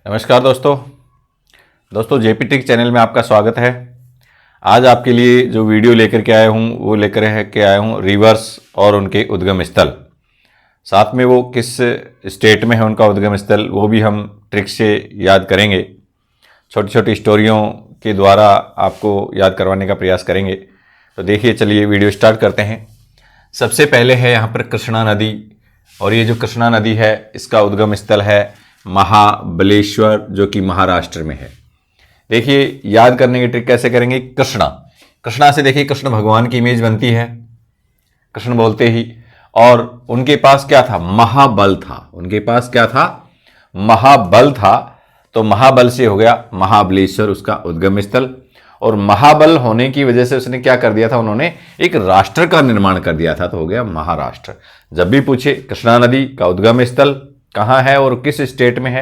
नमस्कार दोस्तों JP take channel में आपका स्वागत है। आज आपके लिए जो वीडियो लेकर के आया हूँ वो लेकर के आया हूँ रिवर्स और उनके उद्गम स्थल, साथ में वो किस स्टेट में है उनका उद्गम स्थल वो भी हम ट्रिक से याद करेंगे। छोटी छोटी स्टोरियों के द्वारा आपको याद करवाने का प्रयास करेंगे। तो देखिए, चलिए वीडियो स्टार्ट करते हैं। सबसे पहले है यहाँ पर कृष्णा नदी, और ये जो कृष्णा नदी है इसका उद्गम स्थल है महाबलेश्वर, जो कि महाराष्ट्र में है। देखिए, याद करने की ट्रिक कैसे करेंगे। कृष्णा से देखिए कृष्ण भगवान की इमेज बनती है कृष्ण बोलते ही, और उनके पास क्या था, महाबल था। उनके पास क्या था, महाबल था। तो महाबल से हो गया महाबलेश्वर उसका उद्गम स्थल, और महाबल होने की वजह से उसने क्या कर दिया था, उन्होंने एक राष्ट्र का निर्माण कर दिया था, तो हो गया महाराष्ट्र। जब भी पूछे कृष्णा नदी का उद्गम स्थल कहाँ है और किस स्टेट में है,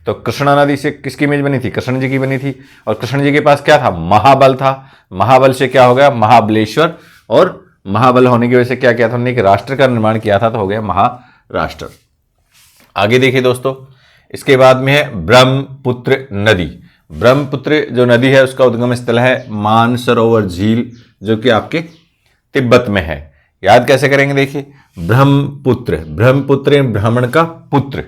तो कृष्णा नदी से किसकी इमेज बनी थी, कृष्ण जी की बनी थी, और कृष्ण जी के पास क्या था, महाबल था। महाबल से क्या हो गया, महाबलेश्वर, और महाबल होने की वजह से क्या किया था, उन्होंने एक राष्ट्र का निर्माण किया था, तो हो गया महाराष्ट्र। आगे देखिए दोस्तों, इसके बाद में है ब्रह्मपुत्र नदी। ब्रह्मपुत्र जो नदी है उसका उद्गम स्थल है मानसरोवर झील, जो कि आपके तिब्बत में है। याद कैसे करेंगे, देखिए ब्रह्मपुत्र ब्राह्मण का पुत्र,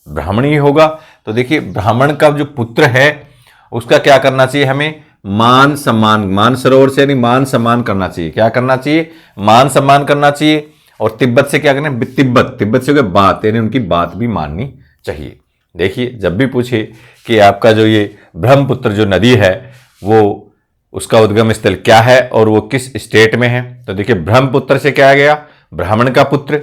ब्राह्मण ही होगा। तो देखिए ब्राह्मण का जो पुत्र है उसका क्या करना चाहिए, हमें मान सरोवर से यानी मान सम्मान करना चाहिए। क्या करना चाहिए, मान सम्मान करना चाहिए। और तिब्बत से क्या करना है, तिब्बत से हो गया बात, यानी उनकी बात भी माननी चाहिए। देखिए, जब भी पूछे कि आपका जो ये ब्रह्मपुत्र जो नदी है वो उसका उद्गम स्थल क्या है और वो किस स्टेट में है, तो देखिए ब्रह्मपुत्र से क्या आ गया, ब्राह्मण का पुत्र,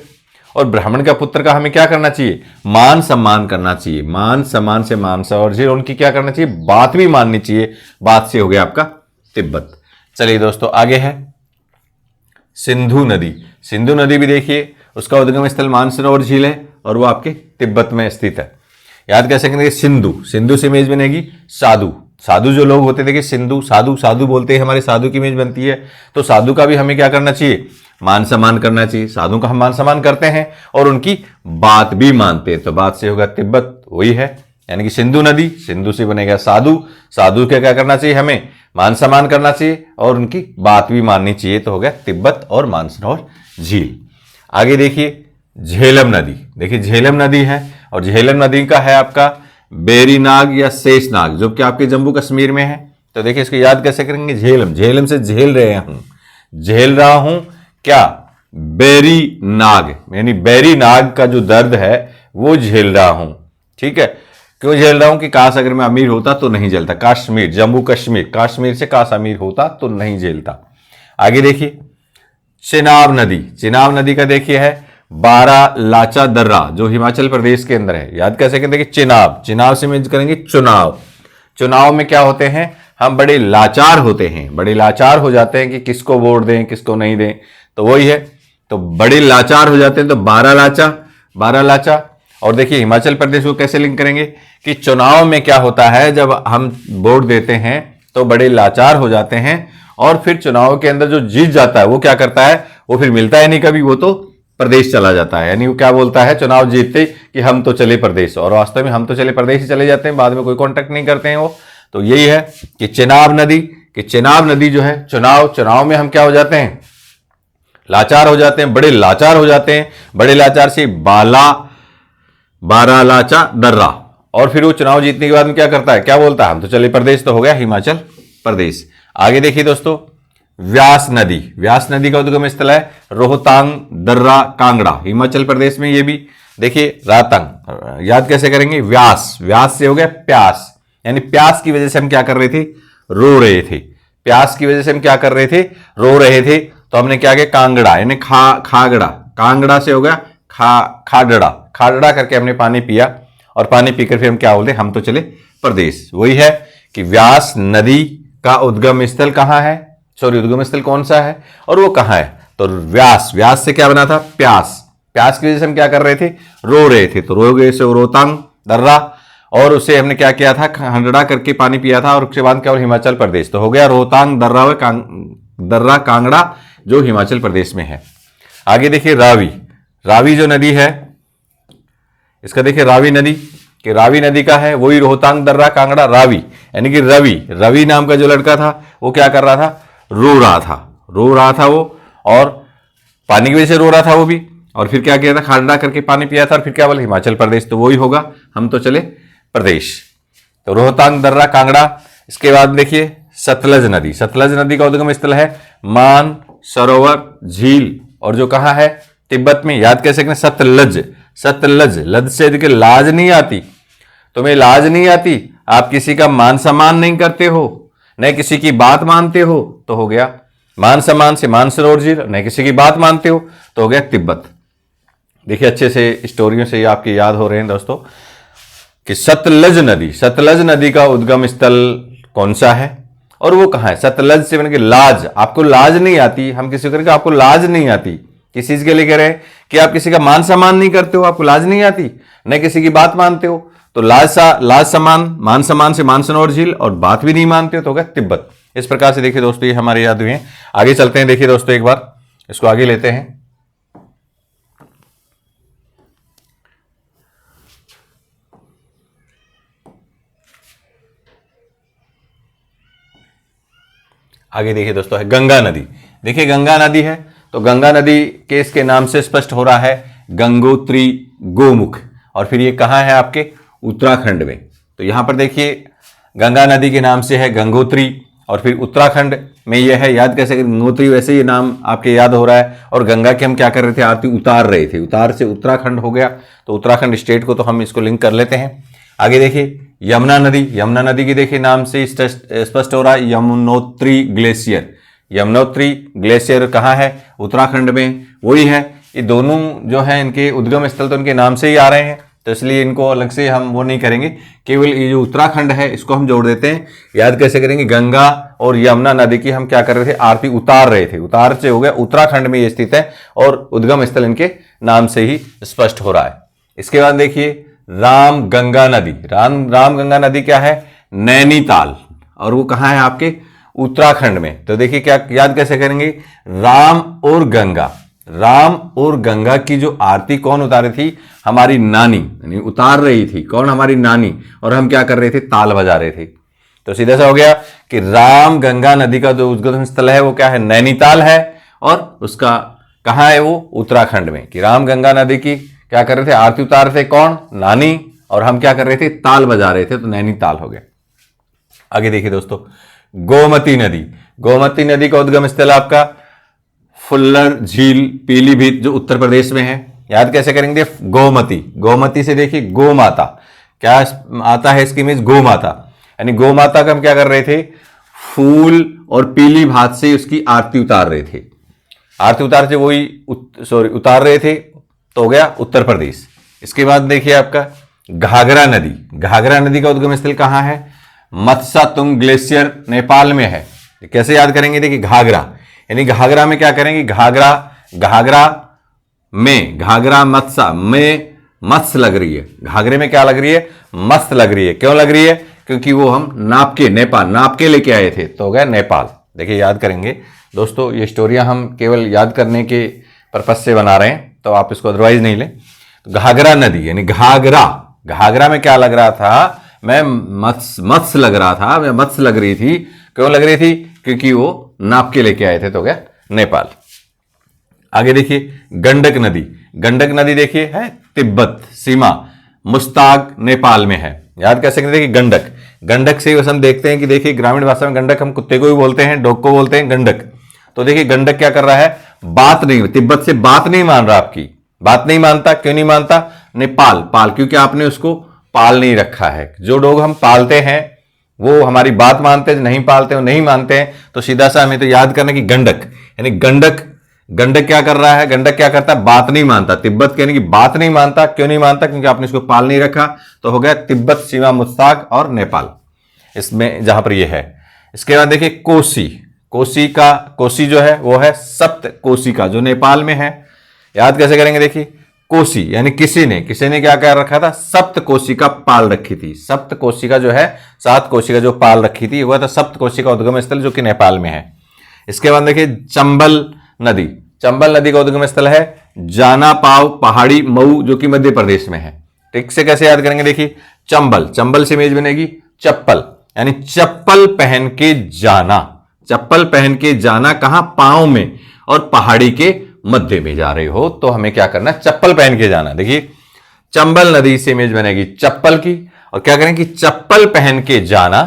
और ब्राह्मण का पुत्र का हमें क्या करना चाहिए, मान सम्मान करना चाहिए। मान सम्मान से मानसरोवर झील, उनकी क्या करना चाहिए, बात भी माननी चाहिए। बात से हो गया आपका तिब्बत। चलिए दोस्तों, आगे है सिंधु नदी। सिंधु नदी भी देखिए उसका उद्गम स्थल मानसरोवर झील है और वो आपके तिब्बत में स्थित है। याद कैसे करेंगे, सिंधु से इमेज बनेगी साधु जो लोग होते थे कि साधु बोलते हैं, हमारे साधु की इमेज बनती है। तो साधु का भी हमें क्या करना चाहिए, मान सम्मान करना चाहिए। साधु का हम मान सम्मान करते हैं और उनकी बात भी मानते हैं, तो बात से होगा तिब्बत, वही है। यानी कि सिंधु नदी, सिंधु से बनेगा साधु का क्या करना चाहिए, हमें मान सम्मान करना चाहिए और उनकी बात भी माननी चाहिए, तो हो गया तिब्बत और मानसरोवर झील। आगे देखिए झेलम नदी। देखिए झेलम नदी है, और झेलम नदी का है आपका बेरीनाग या शेषनाग, जो कि आपके जम्मू कश्मीर में है। तो देखिए इसको याद कैसे करेंगे, झेलम से झेल रहा हूं क्या, बेरी नाग, यानी बेरी नाग का जो दर्द है वो झेल रहा हूं। ठीक है, क्यों झेल रहा हूं कि काश अगर मैं अमीर होता तो नहीं झेलता। जम्मू कश्मीर से काश अमीर होता तो नहीं झेलता। आगे देखिए चेनाब नदी का देखिए है बारालाचा दर्रा, जो हिमाचल प्रदेश के अंदर है। याद कैसे करेंगे, चिनाब से इमेज करेंगे चुनाव में क्या होते हैं, हम बड़े लाचार हो जाते हैं कि किसको वोट दें किसको नहीं दें, तो वही है। तो बड़े लाचार हो जाते हैं, तो बारालाचा। और देखिए हिमाचल प्रदेश को कैसे लिंक करेंगे कि चुनाव में क्या होता है, जब हम वोट देते हैं तो बड़े लाचार हो जाते हैं, और फिर चुनाव के अंदर जो जीत जाता है वो क्या करता है, वो फिर मिलता है नहीं कभी, वो तो प्रदेश चला जाता है। यानी वो क्या बोलता है चुनाव जीतते कि हम तो चले प्रदेश, और वास्तव में हम तो चले प्रदेश ही चले जाते हैं, बाद में कोई कांटेक्ट नहीं करते हैं वो। तो यही है कि चेनाब नदी जो है, चुनाव में हम क्या हो जाते हैं, लाचार हो जाते हैं, बड़े लाचार हो जाते हैं। बड़े लाचार से बारालाचा दर्रा, और फिर वो चुनाव जीतने के बाद में क्या करता है, क्या बोलता है, हम तो चले प्रदेश, तो हो गया हिमाचल प्रदेश। आगे देखिए दोस्तों व्यास नदी का उद्गम स्थल है रोहतांग दर्रा कांगड़ा, हिमाचल प्रदेश में। ये भी देखिए रातंग। याद कैसे करेंगे, व्यास से हो गया प्यास, यानी प्यास की वजह से हम क्या कर रहे थे, रो रहे थे। प्यास की वजह से हम क्या कर रहे थे, रो रहे थे। तो हमने क्या किया, कांगड़ा यानी खागड़ा, कांगड़ा से हो गया खाडड़ा करके हमने पानी पिया, और पानी पीकर फिर हम क्या बोलते, हम तो चले प्रदेश। वही है कि व्यास नदी का उद्गम स्थल कहां है, उद्गम स्थल कौन सा है और वो कहां है, तो व्यास से क्या बना था, प्यास की वजह से हम क्या कर रहे थे, रो रहे थे। तो रो गए से रोहतांग दर्रा, और उसे हमने क्या किया था, खंडड़ा करके पानी पिया था, और उसके बाद क्या, हिमाचल प्रदेश। तो हो गया रोहतांग दर्रा कांगड़ा, जो हिमाचल प्रदेश में है। आगे देखिए रावी जो नदी है इसका देखिए रावी नदी, कि रावी नदी का है वही रोहतांग दर्रा कांगड़ा रावी, यानी कि रवि, रवि नाम का जो लड़का था वो क्या कर रहा था, रो रहा था वो, और पानी की वजह से रो रहा था वो भी, और फिर क्या किया था, खांडा करके पानी पिया था, और फिर क्या बोले हिमाचल प्रदेश, तो वही होगा, हम तो चले प्रदेश, तो रोहतांग दर्रा कांगड़ा। इसके बाद देखिए सतलज नदी, सतलज नदी का उद्गम स्थल है मान सरोवर झील, और जो कहाँ है, तिब्बत में। याद कैसे करें, सतलज, सतलज, लज से देखिए लाज नहीं आती, तुम्हें लाज नहीं आती, आप किसी का मान सम्मान नहीं करते हो, न किसी की बात मानते हो, तो हो गया मान सम्मान से मानसरोवर झील, न किसी की बात मानते हो तो हो गया तिब्बत। देखिए अच्छे से स्टोरियों से ये आपके याद हो रहे हैं दोस्तों कि सतलज नदी, सतलज नदी का उद्गम स्थल कौन सा है और वो कहाँ है। सतलज से मैंने लाज, आपको लाज नहीं आती, हम किसी को करेंगे आपको लाज नहीं आती, किस चीज के लिए कह रहे हैं कि आप किसी का मान सम्मान नहीं करते हो, आपको लाज नहीं आती, न किसी की बात मानते हो, तो लाज सम्मान, मान सम्मान से मानसरोवर झील, और बात भी नहीं मानते हो तो हो गया तिब्बत। इस प्रकार से देखिए दोस्तों ये हमारे याद हुए हैं। आगे चलते हैं, देखिए दोस्तों एक बार इसको आगे लेते हैं। आगे देखिए दोस्तों है गंगा नदी। देखिए गंगा नदी है तो गंगा नदी के इसके नाम से स्पष्ट हो रहा है गंगोत्री गोमुख, और फिर ये कहाँ है आपके उत्तराखंड में। तो यहां पर देखिए गंगा नदी के नाम से है गंगोत्री, और फिर उत्तराखंड में यह है, याद कैसे गंगोत्री, वैसे ये नाम आपके याद हो रहा है। और गंगा के हम क्या कर रहे थे, आरती उतार रहे थे, उतार से उत्तराखंड हो गया, तो उत्तराखंड स्टेट को तो हम इसको लिंक कर लेते हैं। आगे देखिए यमुना नदी, यमुना नदी की देखिए नाम से स्पष्ट हो रहा है यमुनोत्री ग्लेशियर, यमुनोत्री ग्लेशियर कहाँ है, उत्तराखंड में, वही है। ये दोनों जो है इनके उद्गम स्थल तो इनके नाम से ही आ रहे हैं, तो इसलिए इनको अलग से हम वो नहीं करेंगे, केवल ये जो उत्तराखंड है इसको हम जोड़ देते हैं। याद कैसे करेंगे, गंगा और यमुना नदी की हम क्या कर रहे थे, आरती उतार रहे थे, उतार से हो गया, उत्तराखंड में ये स्थित है और उद्गम स्थल इनके नाम से ही स्पष्ट हो रहा है। इसके बाद देखिए राम गंगा नदी, राम गंगा नदी क्या है, नैनीताल, और वो कहाँ है आपके उत्तराखंड में। तो देखिए क्या याद कैसे करेंगे, राम और गंगा, राम और गंगा की जो आरती कौन उतारी थी, हमारी नानी, यानी उतार रही थी कौन, हमारी नानी, और हम क्या कर रहे थे, ताल बजा रहे थे। तो सीधा सा हो गया कि राम गंगा नदी का जो उद्गम स्थल है वो क्या है, नैनीताल है, और उसका कहाँ है वो, उत्तराखंड में। कि राम गंगा नदी की क्या कर रहे थे, आरती उतार रहे थे कौन, नानी, और हम क्या कर रहे थे, ताल बजा रहे थे, तो नैनीताल हो गया। आगे देखिए दोस्तों गोमती नदी, गोमती नदी का उद्गम स्थल आपका फुल्लर झील पीलीभीत जो उत्तर प्रदेश में है। याद कैसे करेंगे, गोमती, गोमती से देखिए गो माता, क्या आता है इसकी इमेज, गो माता, यानी गो माता का हम क्या कर रहे थे, फूल और पीली भात से उसकी आरती उतार रहे थे, आरती उतार से वही उतार रहे थे, तो हो गया उत्तर प्रदेश। इसके बाद देखिए आपका घाघरा नदी, घाघरा नदी का उद्गम स्थल कहाँ है, मत्सातुंग ग्लेशियर नेपाल में है। कैसे याद करेंगे, देखिए घाघरा, यानी घाघरा में क्या करेंगे, घाघरा, घाघरा में, घाघरा मत्सा में मत्स्य लग रही है, घाघरे में क्या लग रही है, मत्स्य लग रही है। क्यों लग रही है, क्योंकि वो हम नाप के, नेपाल नाप के लेके आए थे, तो हो गया नेपाल। देखिए याद करेंगे दोस्तों, ये स्टोरियां हम केवल याद करने के पर्पज से बना रहे हैं, तो आप इसको अदरवाइज नहीं लें। तो घाघरा नदी यानी घाघरा, घाघरा में क्या लग रहा था, मैं मत्स्य लग रहा था, मैं मत्स्य लग रही थी। क्यों लग रही थी, क्योंकि वो नाप के लेके आए थे, तो हो गया नेपाल। आगे देखिए गंडक नदी, गंडक नदी देखिए है तिब्बत सीमा, मुस्ताग नेपाल में है। याद कैसे करें, देखिए गंडक, गंडक से हम देखते हैं कि देखिए ग्रामीण भाषा में गंडक हम कुत्ते को भी बोलते हैं, डॉग को बोलते हैं गंडक। तो देखिए गंडक क्या कर रहा है, बात नहीं, तिब्बत से बात नहीं मान रहा, आपकी बात नहीं मानता। क्यों नहीं मानता, नेपाल, पाल, क्योंकि आपने उसको पाल नहीं रखा है। जो डॉग हम पालते हैं वो हमारी बात मानते हैं, नहीं पालते हो नहीं मानते हैं, तो सीधा सा हमें तो याद करना कि गंडक, यानी गंडक, गंडक क्या कर रहा है, गंडक क्या करता है, बात नहीं मानता। तिब्बत कहने की बात नहीं मानता, क्यों नहीं मानता, क्योंकि आपने इसको पाल नहीं रखा। तो हो गया तिब्बत सीमा, मुस्ताग और नेपाल, इसमें जहां पर ये है। इसके बाद देखिए कोसी, कोसी का, कोसी जो है वो है सप्त कोसी का, जो नेपाल में है। याद कैसे करेंगे, देखिए कोसी यानी किसी ने क्या कर रखा था, सप्त कोसी का पाल रखी थी। सप्त कोसी का जो है, 7 कोसी का जो पाल रखी थी, वह था सप्त कोसी का उद्गम स्थल, जो कि नेपाल में है। इसके बाद देखिए चंबल नदी, चंबल नदी का उद्गम स्थल है जाना पाव पहाड़ी मऊ, जो कि मध्य प्रदेश में है। ट्रिक से कैसे याद करेंगे, देखिए चंबल, चंबल से इमेज बनेगी चप्पल, यानी चप्पल पहन के जाना, चप्पल पहन के जाना कहां, पांव में, और पहाड़ी के मध्य में जा रहे हो तो हमें क्या करना, चप्पल पहन के जाना। देखिए चंबल नदी से इमेज बनेगी चप्पल की, और क्या करें कि चप्पल पहन के जाना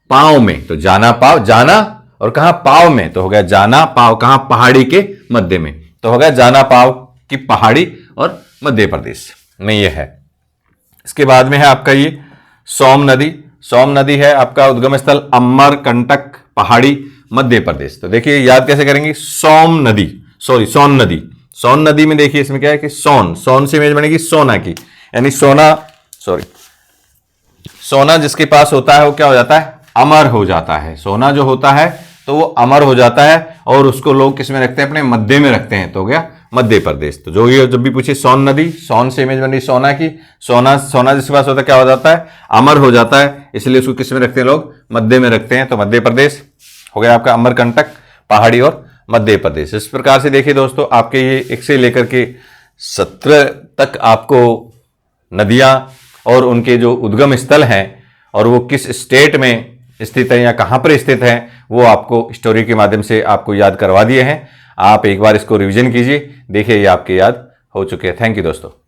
पांव में, तो जाना पाव, जाना और कहां, पाव में, तो हो गया जाना पाव कहां, पहाड़ी के मध्य में, तो हो गया जाना पाव की पहाड़ी और मध्य प्रदेश में ये है। इसके बाद में है आपका ये सोम नदी, सोम नदी है आपका उद्गम स्थल अमरकंटक पहाड़ी मध्य प्रदेश। तो देखिए याद कैसे करेंगे, सोम नदी, सॉरी सोन नदी, सोन नदी में देखिए इसमें क्या है कि सोन, सोन से इमेज बनेगी सोना की, यानी सोना, सॉरी सोना जिसके पास होता है वो क्या हो जाता है, अमर हो जाता है। सोना जो होता है तो वो अमर हो जाता है, और उसको लोग किस में रखते हैं, अपने मध्य में रखते हैं, तो हो गया मध्य प्रदेश। तो जो ये जब भी पूछे सोन नदी, सोन से इमेज बनी सोना की, सोना, सोना जिसके पास होता है क्या हो जाता है, अमर हो जाता है, इसलिए उसको किस में रखते हैं लोग, मध्य में रखते हैं, तो मध्य प्रदेश हो गया आपका अमरकंटक पहाड़ी और मध्य प्रदेश। इस प्रकार से देखिए दोस्तों आपके ये 1 से लेकर के 17 तक आपको नदियां और उनके जो उद्गम स्थल हैं और वो किस स्टेट में स्थित है या कहां पर स्थित है, वो आपको स्टोरी के माध्यम से आपको याद करवा दिए हैं। आप एक बार इसको रिवीजन कीजिए, देखिए ये आपके याद हो चुके हैं। थैंक यू दोस्तों।